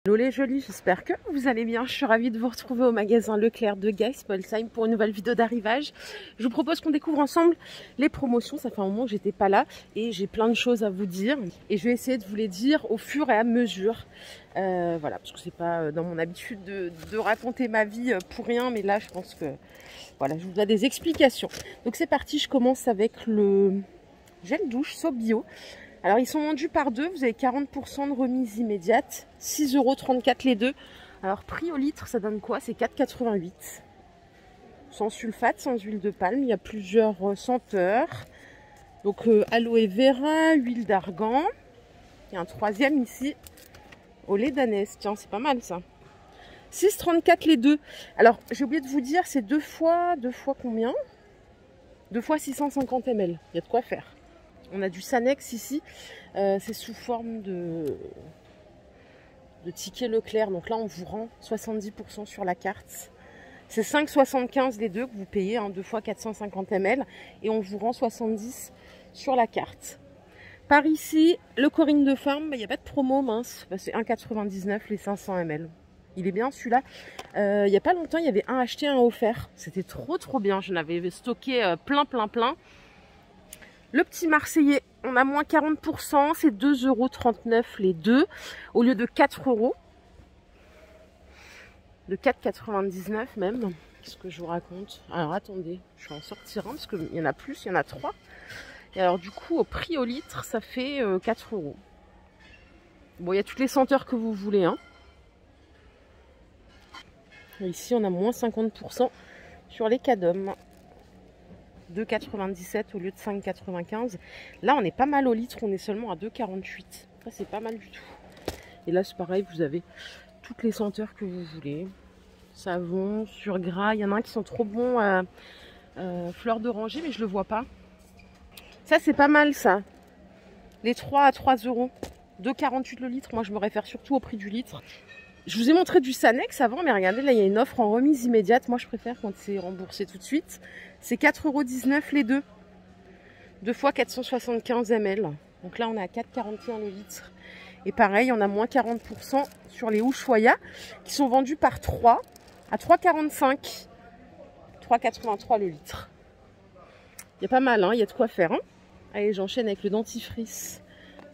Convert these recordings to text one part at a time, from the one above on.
Hello les jolis, j'espère que vous allez bien. Je suis ravie de vous retrouver au magasin Leclerc de Geismolsheim pour une nouvelle vidéo d'arrivage. Je vous propose qu'on découvre ensemble les promotions. Ça fait un moment que j'étais pas là et j'ai plein de choses à vous dire. Et je vais essayer de vous les dire au fur et à mesure. Voilà, parce que c'est pas dans mon habitude de raconter ma vie pour rien. Mais là, je pense que voilà, je vous donne des explications. Donc c'est parti, je commence avec le gel douche Sobio. Alors, ils sont vendus par deux. Vous avez 40% de remise immédiate. 6,34 € les deux. Alors, prix au litre, ça donne quoi? C'est 4,88 €. Sans sulfate, sans huile de palme. Il y a plusieurs senteurs. Donc, aloe vera, huile d'argan. Il y a un troisième ici. Au lait d'ânesse. Tiens, c'est pas mal ça. 6,34 € les deux. Alors, j'ai oublié de vous dire, c'est deux fois combien? 2 fois 650 ml. Il y a de quoi faire. On a du Sanex ici, c'est sous forme de ticket Leclerc. Donc là, on vous rend 70% sur la carte. C'est 5,75 € les deux que vous payez, 2 fois 450 ml. Et on vous rend 70 sur la carte. Par ici, le Corinne de femme, il n'y a pas de promo mince. C'est 1,99 € les 500 ml. Il est bien celui-là. Il n'y a pas longtemps, il y avait un acheté, un offert. C'était trop bien. Je l'avais stocké plein. Le petit Marseillais, on a moins 40%, c'est 2,39 € les deux, au lieu de 4 €. De 4,99 € même. Qu'est-ce que je vous raconte? Alors attendez, je vais en sortir un, parce qu'il y en a plus, il y en a 3. Et alors du coup, au prix au litre, ça fait 4 €. Bon, il y a toutes les senteurs que vous voulez. Hein. Et ici, on a moins 50% sur les Cadom. 2,97 € au lieu de 5,95 €. Là, on est pas mal au litre, on est seulement à 2,48 €. Ça, c'est pas mal du tout. Et là, c'est pareil, vous avez toutes les senteurs que vous voulez. Savon, sur gras. Il y en a un qui sont trop bons. Fleur d'oranger, mais je le vois pas. Ça, c'est pas mal, ça. Les 3 à 3 €. 2,48 € le litre. Moi, je me réfère surtout au prix du litre. Je vous ai montré du Sanex avant, mais regardez, là, il y a une offre en remise immédiate. Moi, je préfère quand c'est remboursé tout de suite. C'est 4,19 € les deux. 2 fois 475 ml. Donc là, on est à 4,41 € le litre. Et pareil, on a moins 40% sur les Ushuaïa qui sont vendus par 3 à 3,45 €. 3,83 € le litre. Il y a pas mal, hein, il y a de quoi faire. Hein. Allez, j'enchaîne avec le dentifrice.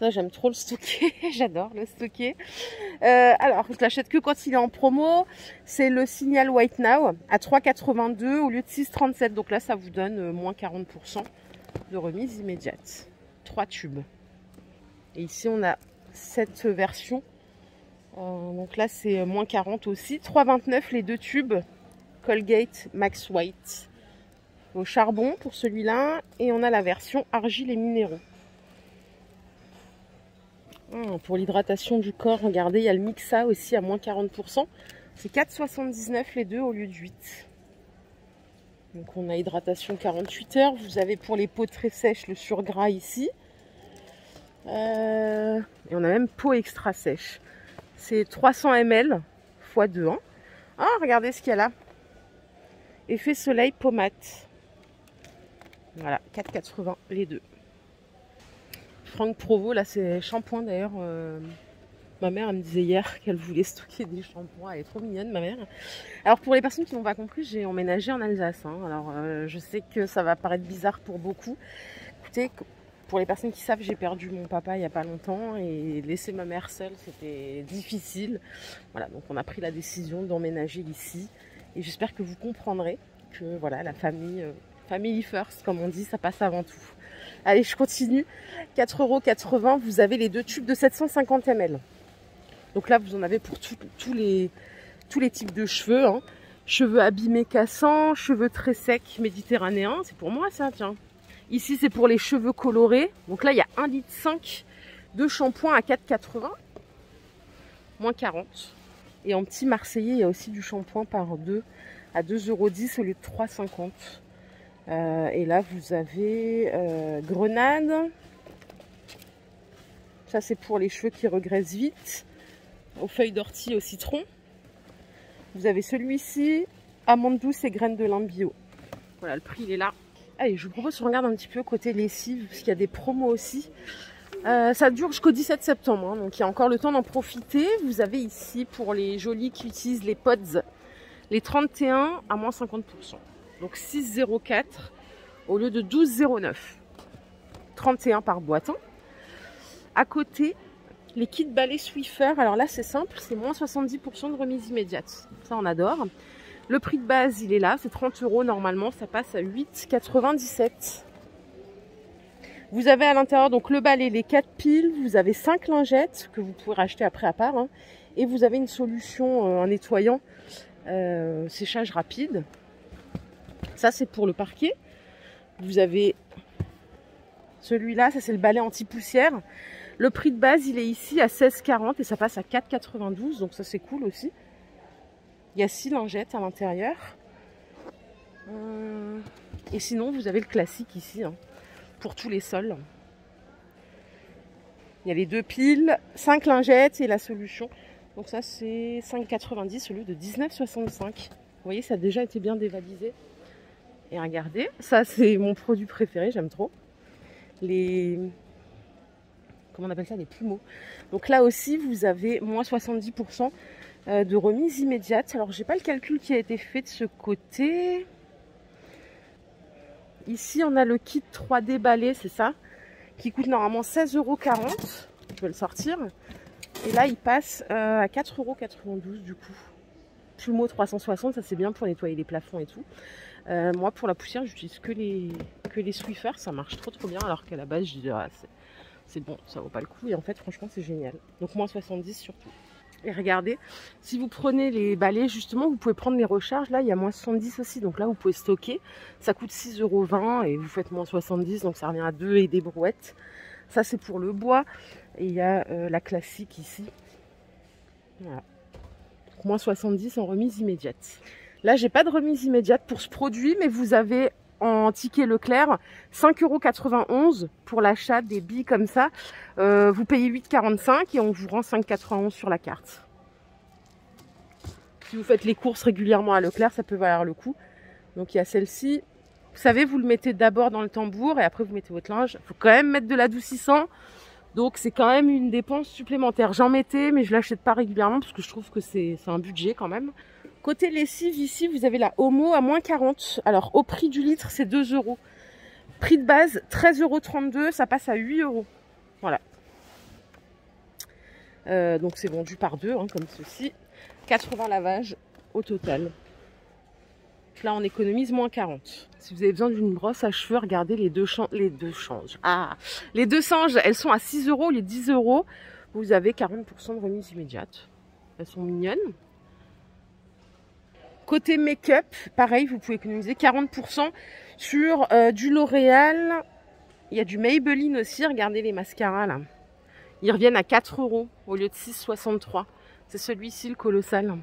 Ça, j'aime trop le stocker. J'adore le stocker. Alors, je l'achète que quand il est en promo. C'est le Signal White Now à 3,82 € au lieu de 6,37 €. Donc là, ça vous donne moins 40% de remise immédiate. 3 tubes. Et ici, on a cette version. Donc là, c'est moins 40 aussi. 3,29 € les deux tubes. Colgate Max White. Au charbon pour celui-là. Et on a la version argile et minéraux. Pour l'hydratation du corps, regardez, il y a le Mixa aussi à moins 40%. C'est 4,79 € les deux au lieu de 8. Donc on a hydratation 48 heures. Vous avez pour les peaux très sèches le surgras ici. Et on a même peau extra sèche. C'est 300 ml x 2. Hein. Ah, regardez ce qu'il y a là. Effet soleil pommade. Voilà, 4,80 € les deux. Franck Provo, là c'est shampoing d'ailleurs. Ma mère elle me disait hier qu'elle voulait stocker des shampoings. Elle est trop mignonne ma mère. Alors pour les personnes qui n'ont pas compris, j'ai emménagé en Alsace. Hein. Alors je sais que ça va paraître bizarre pour beaucoup. Écoutez, pour les personnes qui savent, j'ai perdu mon papa il n'y a pas longtemps. Et laisser ma mère seule, c'était difficile. Voilà, donc on a pris la décision d'emménager ici. Et j'espère que vous comprendrez que voilà, la famille, family first comme on dit, ça passe avant tout. Allez, je continue. 4,80 €, vous avez les deux tubes de 750 ml. Donc là, vous en avez pour tous les types de cheveux. Hein. Cheveux abîmés cassants, cheveux très secs méditerranéens. C'est pour moi ça, tiens. Ici, c'est pour les cheveux colorés. Donc là, il y a 1,5 litre de shampoing à 4,80 €. Moins 40. Et en petit Marseillais, il y a aussi du shampoing par 2 à 2,10 € au lieu de 3,50 €. Et là, vous avez grenade. Ça, c'est pour les cheveux qui regraissent vite. Aux feuilles d'ortie au citron. Vous avez celui-ci, amande douce et graines de lin bio. Voilà, le prix, il est là. Allez, je vous propose qu'on regarde un petit peu côté lessive, parce qu'il y a des promos aussi. Ça dure jusqu'au 17 septembre, hein, donc il y a encore le temps d'en profiter. Vous avez ici, pour les jolis qui utilisent les pods, les 31 à moins 50%. Donc 6,04 au lieu de 12,09. 31 par boîte. Hein. À côté, les kits balais Swiffer. Alors là, c'est simple, c'est moins 70% de remise immédiate. Ça, on adore. Le prix de base, il est là, c'est 30 € normalement. Ça passe à 8,97 €. Vous avez à l'intérieur donc le balai, les 4 piles. Vous avez 5 lingettes que vous pouvez racheter après à part. Hein. Et vous avez une solution, un nettoyant, séchage rapide. Ça, c'est pour le parquet. Vous avez celui-là, ça c'est le balai anti-poussière. Le prix de base, il est ici à 16,40 € et ça passe à 4,92 €. Donc ça, c'est cool aussi. Il y a 6 lingettes à l'intérieur. Et sinon, vous avez le classique ici, hein, pour tous les sols. Il y a les 2 piles, 5 lingettes et la solution. Donc ça, c'est 5,90 € au lieu de 19,65 €. Vous voyez, ça a déjà été bien dévalisé. Et regardez, ça c'est mon produit préféré, j'aime trop. Les... Comment on appelle ça? Les plumeaux. Donc là aussi, vous avez moins 70% de remise immédiate. Alors, j'ai pas le calcul qui a été fait de ce côté. Ici, on a le kit 3D balai, c'est ça, qui coûte normalement 16,40 €. Je vais le sortir. Et là, il passe à 4,92 € du coup. Plumeau 360, ça c'est bien pour nettoyer les plafonds et tout. Moi, pour la poussière, j'utilise que les Swiffer. Ça marche trop bien, alors qu'à la base, je disais, ah, c'est bon, ça vaut pas le coup. Et en fait, franchement, c'est génial. Donc, moins 70 surtout. Et regardez, si vous prenez les balais, justement, vous pouvez prendre les recharges. Là, il y a moins 70 aussi. Donc là, vous pouvez stocker. Ça coûte 6,20 € et vous faites moins 70. Donc, ça revient à 2 et des brouettes. Ça, c'est pour le bois. Et il y a la classique ici. Voilà. Donc, moins 70 en remise immédiate. Là, j'ai pas de remise immédiate pour ce produit, mais vous avez en ticket Leclerc 5,91 € pour l'achat des billes comme ça. Vous payez 8,45 € et on vous rend 5,91 € sur la carte. Si vous faites les courses régulièrement à Leclerc, ça peut valoir le coup. Donc il y a celle-ci. Vous savez, vous le mettez d'abord dans le tambour et après vous mettez votre linge. Il faut quand même mettre de l'adoucissant. Donc c'est quand même une dépense supplémentaire. J'en mettais, mais je l'achète pas régulièrement parce que je trouve que c'est un budget quand même. Côté lessive, ici, vous avez la Omo à moins 40. Alors, au prix du litre, c'est 2 €. Prix de base, 13,32 €. Ça passe à 8 €. Voilà. Donc, c'est vendu par 2, hein, comme ceci. 80 lavages au total. Là, on économise moins 40. Si vous avez besoin d'une brosse à cheveux, regardez les deux changes. Ah, les deux sanges, elles sont à 6 € au lieu de 10 €. Vous avez 40% de remise immédiate. Elles sont mignonnes. Côté make-up, pareil, vous pouvez économiser 40% sur du L'Oréal. Il y a du Maybelline aussi. Regardez les mascaras là. Ils reviennent à 4 € au lieu de 6,63 €. C'est celui-ci, le colossal.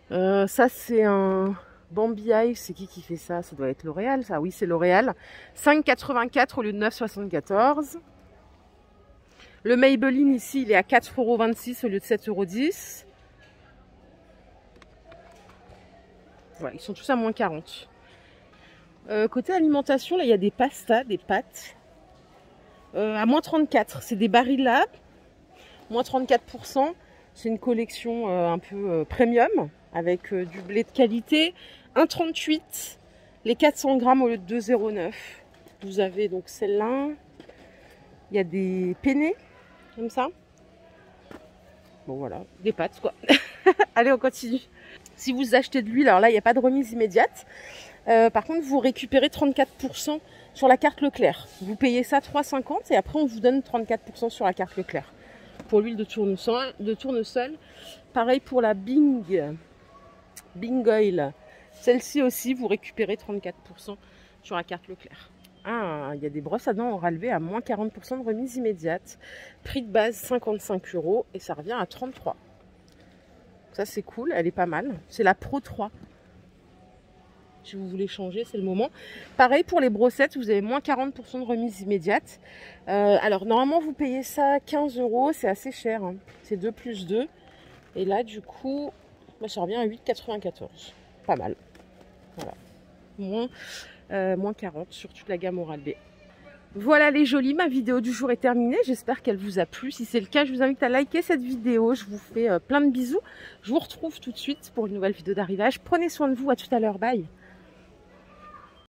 Ça, c'est un Bambi Eye. C'est qui fait ça? Ça doit être L'Oréal, ça. Oui, c'est L'Oréal. 5,84 € au lieu de 9,74 €. Le Maybelline, ici, il est à 4,26 € au lieu de 7,10 €. Voilà, ils sont tous à moins 40. Côté alimentation, là, il y a des pastas, des pâtes. À moins 34. C'est des Barilla. Moins 34%. C'est une collection un peu premium. Avec du blé de qualité. 1,38. Les 400 grammes au lieu de 2,09 €. Vous avez donc celle-là. Il y a des penne, comme ça. Bon, voilà. Des pâtes, quoi. Allez, on continue. Si vous achetez de l'huile, alors là, il n'y a pas de remise immédiate. Par contre, vous récupérez 34% sur la carte Leclerc. Vous payez ça 3,50 € et après, on vous donne 34% sur la carte Leclerc. Pour l'huile de tournesol. Pareil pour la Bing Oil. Celle-ci aussi, vous récupérez 34% sur la carte Leclerc. Ah, il y a des brosses à dents Oral-B à moins 40% de remise immédiate. Prix de base 55 € et ça revient à 33 €. Ça, c'est cool, elle est pas mal. C'est la Pro 3. Si vous voulez changer, c'est le moment. Pareil pour les brossettes, vous avez moins 40% de remise immédiate. Alors, normalement, vous payez ça 15 €. C'est assez cher. Hein. C'est 2 plus 2. Et là, du coup, ça revient à 8,94 €. Pas mal. Voilà. Moins 40 sur toute la gamme Oral-B. Voilà les jolis, ma vidéo du jour est terminée. J'espère qu'elle vous a plu. Si c'est le cas, je vous invite à liker cette vidéo. Je vous fais plein de bisous. Je vous retrouve tout de suite pour une nouvelle vidéo d'arrivage. Prenez soin de vous. À tout à l'heure. Bye.